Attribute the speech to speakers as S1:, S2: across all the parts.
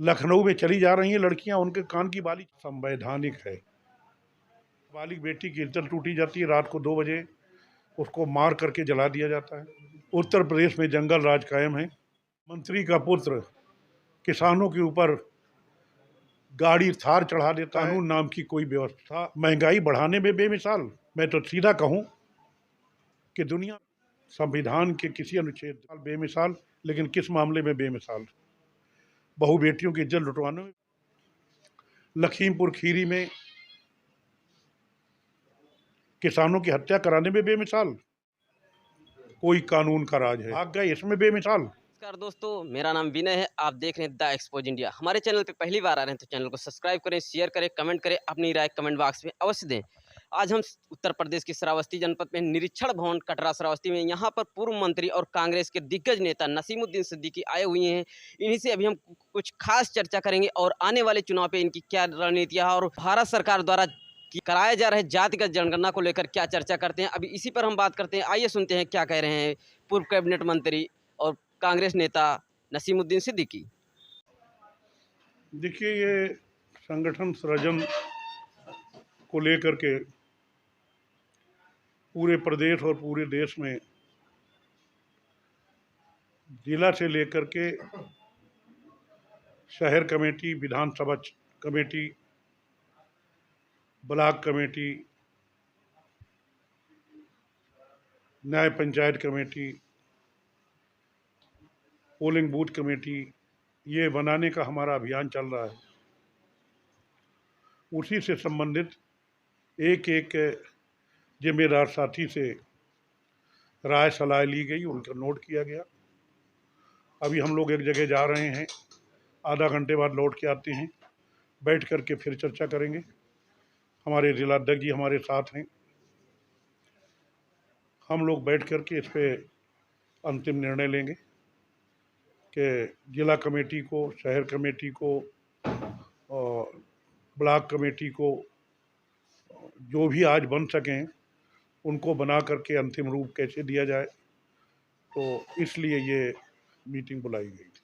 S1: लखनऊ में चली जा रही हैं लड़कियां, उनके कान की बाली संवैधानिक है। बालिग बेटी की इज्जत टूटी जाती है, रात को 2 बजे उसको मार करके जला दिया जाता है। उत्तर प्रदेश में जंगल राज कायम है। मंत्री का पुत्र किसानों के ऊपर गाड़ी थार चढ़ा देता है। कानून नाम की कोई व्यवस्था, महंगाई बढ़ाने में बेमिसाल। मैं तो सीधा कहूं कि दुनिया संविधान के किसी अनुच्छेद बेमिसाल, लेकिन किस मामले में बेमिसाल? बहु बेटियों की इज्जत लुटवाने में। लखीमपुर खीरी में किसानों की हत्या कराने में बेमिसाल। कोई कानून का राज है, भाग गए इसमें बेमिसाल।
S2: नमस्कार दोस्तों, मेरा नाम विनय है। आप देख रहे हैं द एक्सपोज इंडिया। हमारे चैनल पे पहली बार आ रहे हैं तो चैनल को सब्सक्राइब करें, शेयर करें, कमेंट करें, अपनी राय कमेंट बॉक्स में अवश्य दें। आज हम उत्तर प्रदेश के श्रावस्ती जनपद में निरीक्षण भवन कटरा श्रावस्ती में यहाँ पर पूर्व मंत्री और कांग्रेस के दिग्गज नेता नसीमुद्दीन सिद्दीकी आए हुए हैं। इन्हीं से अभी हम कुछ खास चर्चा करेंगे और आने वाले चुनाव पे इनकी क्या रणनीतियाँ और भारत सरकार द्वारा कराए जा रहे जातिगत जनगणना को लेकर क्या चर्चा करते हैं, अभी इसी पर हम बात करते हैं। आइए सुनते हैं क्या कह रहे हैं पूर्व कैबिनेट मंत्री और कांग्रेस नेता नसीमुद्दीन सिद्दीकी।
S1: देखिए, ये संगठन सृजन को लेकर के पूरे प्रदेश और पूरे देश में जिला से लेकर के शहर कमेटी, विधानसभा कमेटी, ब्लॉक कमेटी, न्याय panchayat committee, polling booth committee, ये बनाने का हमारा अभियान चल रहा है। उसी से संबंधित एक एक जिम्मेदार साथी से राय सलाह ली गई, उनका नोट किया गया। अभी हम लोग एक जगह जा रहे हैं, आधा घंटे बाद लौट के आते हैं, बैठ कर के फिर चर्चा करेंगे। हमारे जिलाध्यक्ष जी हमारे साथ हैं। हम लोग बैठ कर के इस पर अंतिम निर्णय लेंगे कि जिला कमेटी को, शहर कमेटी को और ब्लॉक कमेटी को जो भी आज बन सकें उनको बना करके अंतिम रूप कैसे दिया जाए, तो इसलिए ये मीटिंग बुलाई गई थी।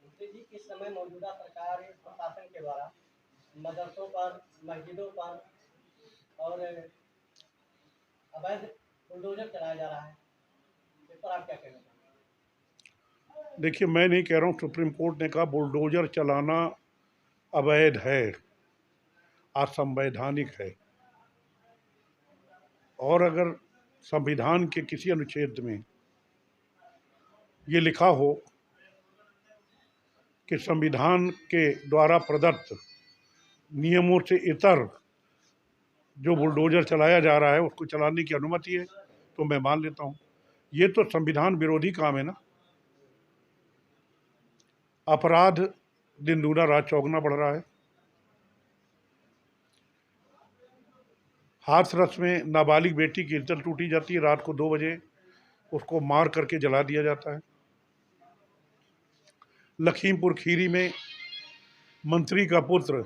S3: मुफ्ती जी, किस समय मौजूदा सरकार प्रशासन के द्वारा मदरसों पर, मस्जिदों पर और अवैध बुलडोजर चलाया जा रहा है, इस पर आप क्या कहना चाहेंगे?
S1: देखिए, मैं नहीं कह रहा हूँ, सुप्रीम कोर्ट ने कहा बुलडोजर चलाना अवैध है, असंवैधानिक है। और अगर संविधान के किसी अनुच्छेद में ये लिखा हो कि संविधान के द्वारा प्रदत्त नियमों से इतर जो बुलडोजर चलाया जा रहा है उसको चलाने की अनुमति है, तो मैं मान लेता हूँ। ये तो संविधान विरोधी काम है ना। अपराध दिन दूना रात चौगुना बढ़ रहा है। हाथरस में नाबालिग बेटी की इज्जत टूटी जाती है, रात को 2 बजे उसको मार करके जला दिया जाता है। लखीमपुर खीरी में मंत्री का पुत्र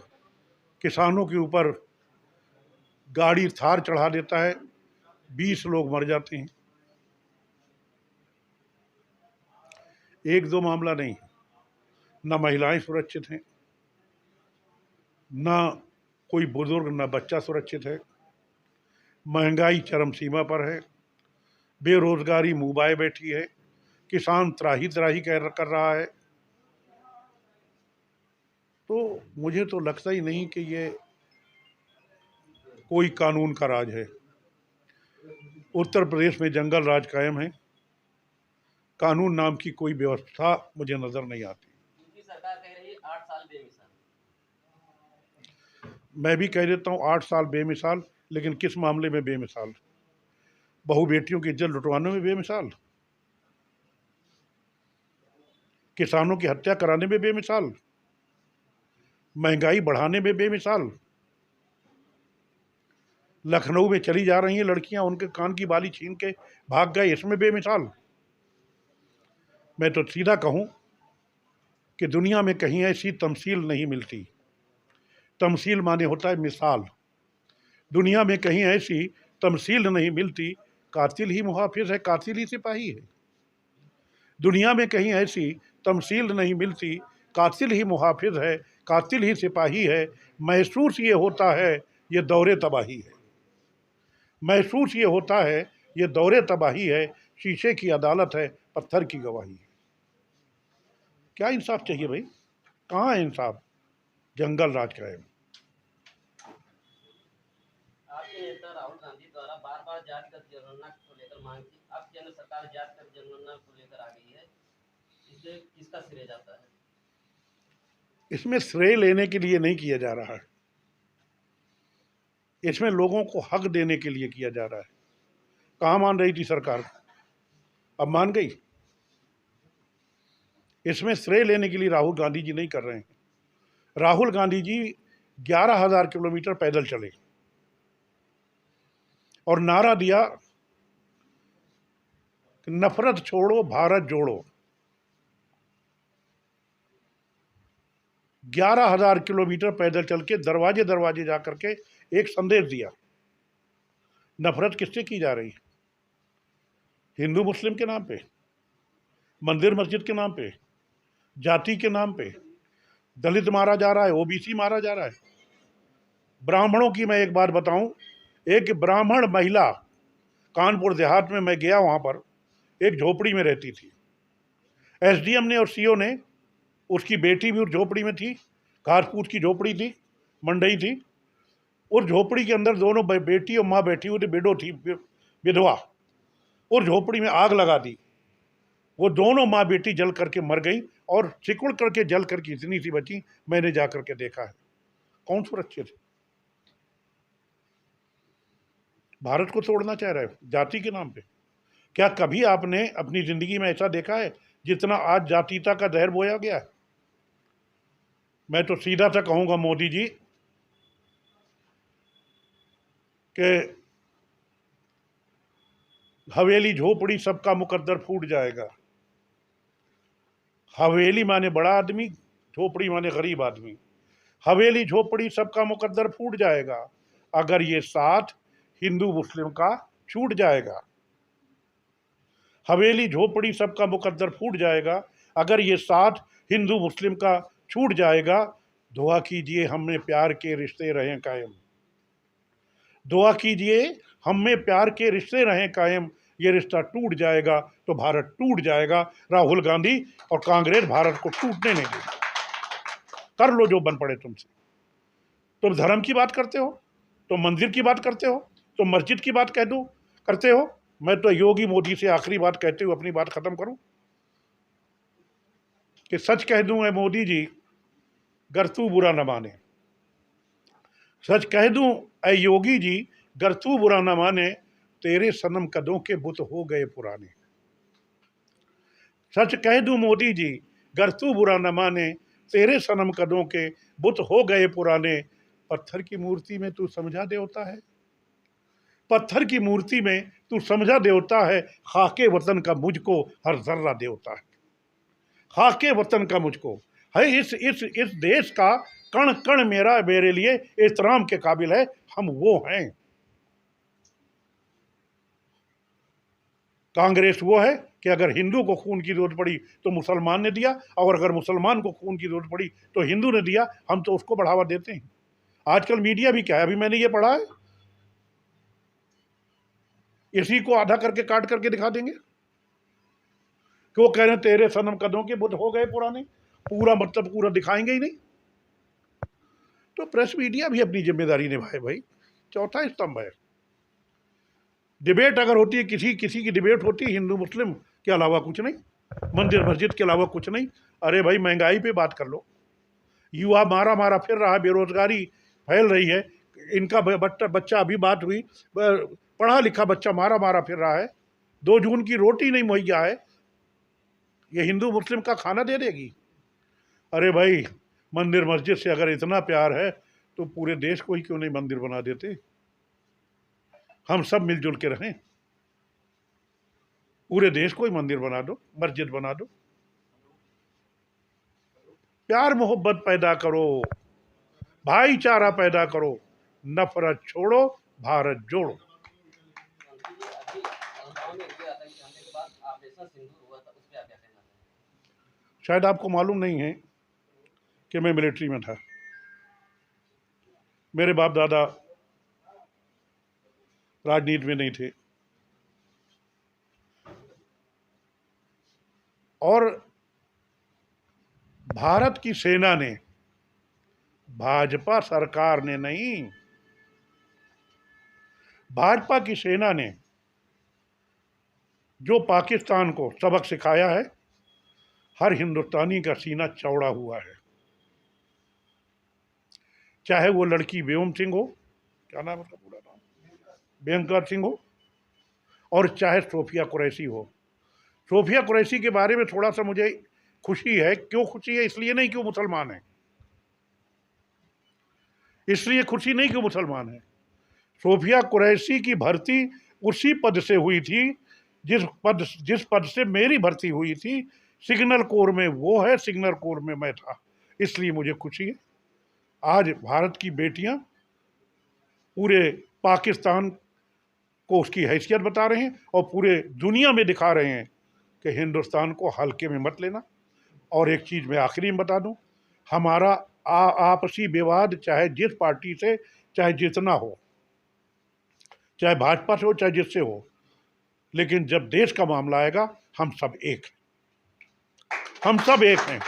S1: किसानों के ऊपर गाड़ी थार चढ़ा देता है, 20 लोग मर जाते हैं। एक दो मामला नहीं, न महिलाएं सुरक्षित हैं, न कोई बुजुर्ग, न बच्चा सुरक्षित है। महंगाई चरम सीमा पर है, बेरोजगारी मुंह बाए बैठी है, किसान त्राही त्राही कर रहा है। तो मुझे तो लगता ही नहीं कि ये कोई कानून का राज है। उत्तर प्रदेश में जंगल राज कायम है। कानून नाम की कोई व्यवस्था मुझे नजर नहीं आती।
S2: उनकी सरकार कह रही है 8 साल बेमिसाल।
S1: मैं भी कह देता हूँ 8 साल बेमिसाल, लेकिन किस मामले में बेमिसाल? बहु बेटियों की इज्जत लुटवाने में बेमिसाल, किसानों की हत्या कराने में बेमिसाल, महंगाई बढ़ाने में बेमिसाल। लखनऊ में चली जा रही हैं लड़कियां, उनके कान की बाली छीन के भाग गए इसमें बेमिसाल। मैं तो सीधा कहूं कि दुनिया में कहीं ऐसी तमसील नहीं मिलती। तमसील माने होता है मिसाल। दुनिया में कहीं ऐसी तमसील नहीं मिलती, कातिल ही मुहाफिज है, कातिल ही सिपाही है। दुनिया में कहीं ऐसी तमसील नहीं मिलती, कातिल ही मुहाफिज है, कातिल ही सिपाही है। महसूस ये होता है ये दौरे तबाही है, महसूस ये होता है ये दौरे तबाही है। शीशे की अदालत है, पत्थर की गवाही है। क्या इंसाफ चाहिए भाई? कहाँ है इंसाफ? जंगल राज का है।
S2: आपके नेता राहुल गांधी द्वारा बार बार जातिगत जनगणना को लेकर मांग की, अब केंद्र सरकार जातिगत जनगणना को लेकर आ गई है, इसे किसका श्रेय जाता है?
S1: इसमें श्रेय लेने के लिए नहीं किया जा रहा है, इसमें लोगों को हक देने के लिए किया जा रहा है। कहाँ मान रही थी सरकार? अब मान गई। इसमें श्रेय लेने के लिए राहुल गांधी जी नहीं कर रहे हैं। राहुल गांधी जी 11,000 किलोमीटर पैदल चले और नारा दिया कि नफरत छोड़ो भारत जोड़ो। 11,000 किलोमीटर पैदल चल के दरवाजे दरवाजे जाकर के एक संदेश दिया। नफरत किससे की जा रही है? हिंदू मुस्लिम के नाम पे, मंदिर मस्जिद के नाम पे, जाति के नाम पे। दलित मारा जा रहा है, ओबीसी मारा जा रहा है। ब्राह्मणों की मैं एक बात बताऊं, एक ब्राह्मण महिला कानपुर देहात में मैं गया, वहां पर एक झोपड़ी में रहती थी। एसडीएम ने और सीओ ने, उसकी बेटी भी उस झोपड़ी में थी, घास फूस की झोपड़ी थी, मंडई थी। उस झोपड़ी के अंदर दोनों बेटी और माँ बैठी हुई थी, विडो थी, विधवा। उस झोपड़ी में आग लगा दी, वो दोनों माँ बेटी जल करके मर गई और सिकुड़ करके जल करके इतनी सी बची, मैंने जा करके देखा है। कौन सुरक्षित है? भारत को तोड़ना चाह रहे हो जाति के नाम पे। क्या कभी आपने अपनी जिंदगी में ऐसा देखा है जितना आज जातीयता का जहर बोया गया है? मैं तो सीधा सा कहूंगा मोदी जी कि हवेली झोपड़ी सबका मुकद्दर फूट जाएगा। हवेली माने बड़ा आदमी, झोपड़ी माने गरीब आदमी। हवेली झोपड़ी सबका मुकद्दर फूट जाएगा अगर ये साथ हिंदू मुस्लिम का छूट जाएगा। हवेली झोपड़ी सबका मुकद्दर फूट जाएगा अगर ये साथ हिंदू मुस्लिम का छूट जाएगा। दुआ कीजिए हम में प्यार के रिश्ते रहें कायम, दुआ कीजिए हम में प्यार के रिश्ते रहें कायम। ये रिश्ता टूट जाएगा तो भारत टूट जाएगा। राहुल गांधी और कांग्रेस भारत को टूटने नहीं देगी। कर लो जो बन पड़े तुमसे। तुम धर्म की बात करते हो, तो मंदिर की बात करते हो, तो मस्जिद की बात कह दो करते हो। मैं तो योगी मोदी से आखिरी बात कहते हुए अपनी बात खत्म करूं कि सच कह दूं है मोदी जी, गर तू बुरा न माने। सच कह दूं ऐ योगी जी, गर तू बुरा न माने, तेरे सनम कदों के बुत हो गए पुराने। सच कह दूं मोदी जी, गर तू बुरा न माने, तेरे सनम कदों के बुत हो गए पुराने। पत्थर की मूर्ति में तू समझा देवता है, पत्थर की मूर्ति में तू समझा देवता है। खाके वतन का मुझको हर जर्रा देवता है, खाके वतन का मुझको है। इस देश का कण कण मेरा मेरे लिए एहतराम के काबिल है। हम वो हैं। कांग्रेस वो है कि अगर हिंदू को खून की जरूरत पड़ी तो मुसलमान ने दिया, और अगर मुसलमान को खून की जरूरत पड़ी तो हिंदू ने दिया। हम तो उसको बढ़ावा देते हैं। आजकल मीडिया भी क्या है, अभी मैंने ये पढ़ा है, इसी को आधा करके काट करके दिखा देंगे कि वो कह रहे हैं तेरे सनम कदों के बुत हो गए पुराने। पूरा मतलब पूरा दिखाएंगे ही नहीं। तो प्रेस मीडिया भी अपनी जिम्मेदारी निभाए भाई। चौथा स्तंभ है। डिबेट अगर होती है, किसी किसी की डिबेट होती है हिंदू मुस्लिम के अलावा कुछ नहीं, मंदिर मस्जिद के अलावा कुछ नहीं। अरे भाई महंगाई पे बात कर लो। युवा मारा मारा फिर रहा, बेरोजगारी फैल रही है। इनका बच्चा अभी बात हुई, पढ़ा लिखा बच्चा मारा मारा फिर रहा है। 2 जून की रोटी नहीं मुहैया है, ये हिंदू मुस्लिम का खाना दे देगी? अरे भाई मंदिर मस्जिद से अगर इतना प्यार है तो पूरे देश को ही क्यों नहीं मंदिर बना देते? हम सब मिलजुल के रहें, पूरे देश को ही मंदिर बना दो, मस्जिद बना दो। प्यार मोहब्बत पैदा करो, भाईचारा पैदा करो, नफरत छोड़ो, भारत जोड़ो।
S2: अभी गाँव में ये आतंकी हमले के बाद ऑपरेशन सिंदूर हुआ था, उस पर आप क्या कहना चाहेंगे?
S1: शायद आपको मालूम नहीं है कि मैं मिलिट्री में था। मेरे बाप दादा राजनीति में नहीं थे, और भारत की सेना ने, भाजपा सरकार ने नहीं, भाजपा की सेना ने जो पाकिस्तान को सबक सिखाया है, हर हिंदुस्तानी का सीना चौड़ा हुआ है। चाहे वो लड़की व्योम सिंह हो, क्या नाम है उसका पूरा नाम, भयंकर सिंह हो, और चाहे सोफिया कुरैशी हो। सोफिया कुरैशी के बारे में थोड़ा सा मुझे खुशी है। क्यों खुशी है? इसलिए नहीं कि वो मुसलमान है, इसलिए खुशी नहीं कि वो मुसलमान है। सोफिया कुरैशी की भर्ती उसी पद से हुई थी जिस पद से मेरी भर्ती हुई थी। सिग्नल कोर में वो है, सिग्नल कोर में मैं था, इसलिए मुझे खुशी है। आज भारत की बेटियां पूरे पाकिस्तान को उसकी हैसियत बता रहे हैं और पूरे दुनिया में दिखा रहे हैं कि हिंदुस्तान को हल्के में मत लेना। और एक चीज़ मैं आखिरी में बता दूं, हमारा आपसी विवाद चाहे जिस पार्टी से, चाहे जितना हो, चाहे भाजपा से हो, चाहे जिससे हो, लेकिन जब देश का मामला आएगा हम सब एक हैं, हम सब एक हैं।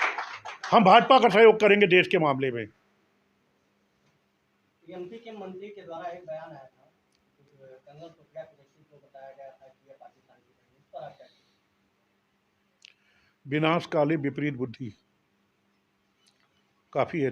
S1: हम भाजपा का सहयोग करेंगे देश के मामले में।
S3: टीएमसी के मंत्री के द्वारा एक बयान आया था, कर्नल सोफिया कुरैशी को बताया गया था कि ये पाकिस्तान की बहन है। इस पर आप क्या कहेंगे?
S1: विनाश काले विपरीत बुद्धि काफी है।